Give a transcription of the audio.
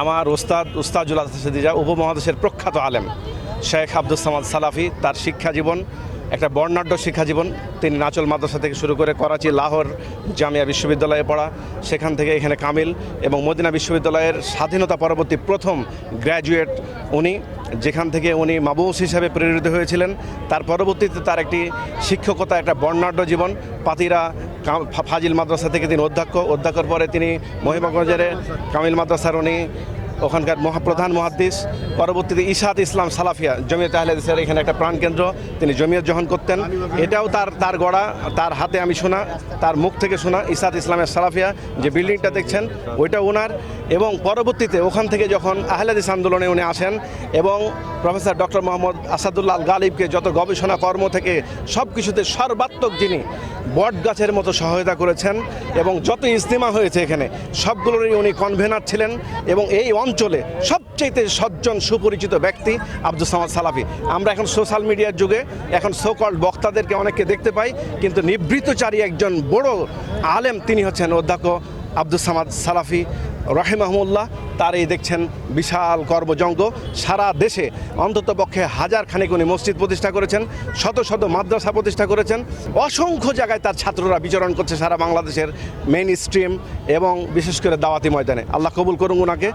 আমার উস্তাজুল আসিদিজা উপমহাদেশের প্রখ্যাত আলেম শেখ আব্দুস সামাদ সালাফি, তার শিক্ষা জীবন একটা বর্ণাঢ্য শিক্ষা জীবন। তিনি নাচল মাদ্রাসা থেকে শুরু করে করাচি, লাহোর জামিয়া বিশ্ববিদ্যালয়ে পড়া, সেখান থেকে এখানে কামিল এবং মদিনা বিশ্ববিদ্যালয়ের স্বাধীনতা পরবর্তী প্রথম গ্র্যাজুয়েট উনি, যেখান থেকে উনি মাবুস হিসাবে প্রেরিত হয়েছিলেন। তার পরবর্তীতে তার একটি শিক্ষকতা একটা বর্ণাঢ্য জীবন। পাতিরা ফাজিল মাদ্রাসা থেকে তিনি অধ্যক্ষর পরে তিনি মহিমাগঞ্জের কামিল মাদ্রাসার উনি ওখানকার প্রধান মুহাদ্দিস। পরবর্তীতে ইশাত ইসলাম সালাফিয়া জমিয়ত আহলে হাদিসের এখানে একটা প্রাণকেন্দ্র, তিনি জমিয়ত যখন করতেন এটাও তার গড়া, তার হাতে আমি শোনা, তার মুখ থেকে শোনা। ইশাত ইসলামের সালাফিয়া যে বিল্ডিংটা দেখছেন ওইটা ওনার। এবং পরবর্তীতে ওখান থেকে যখন আহলে হাদিস আন্দোলনে উনি আসেন এবং প্রফেসর ডক্টর মোহাম্মদ আসাদুল্লাহ আল গালিবকে যত গবেষণা কর্ম থেকে সব কিছুতে সর্বাত্মক যিনি বট গাছের মতো সহায়তা করেছেন এবং যত ইজতিমা হয়েছে এখানে সবগুলোরই উনি কনভেনার ছিলেন। এবং এই অঞ্চলে সবচেয়ে সজ্জন সুপরিচিত ব্যক্তি আব্দুস সামাদ সালাফি। আমরা এখন সোশ্যাল মিডিয়ার যুগে এখন সোকল্ড বক্তাদেরকে অনেককে দেখতে পাই, কিন্তু নিবৃত্তচারী একজন বড় আলেম তিনি হচ্ছেন অধ্যক্ষ আব্দুস সামাদ সালাফি রহিমাহুল্লাহ। তার এই দেখছেন বিশাল কর্মযজ্ঞ, সারা দেশে অন্তত পক্ষে হাজার খানেক উনি মসজিদ প্রতিষ্ঠা করেছেন, শত শত মাদ্রাসা প্রতিষ্ঠা করেছেন, অসংখ্য জায়গায় তার ছাত্ররা বিচরণ করছে সারা বাংলাদেশের মেইন স্ট্রিম এবং বিশেষ করে দাওয়াতি ময়দানে। আল্লাহ কবুল করুন ওনাকে।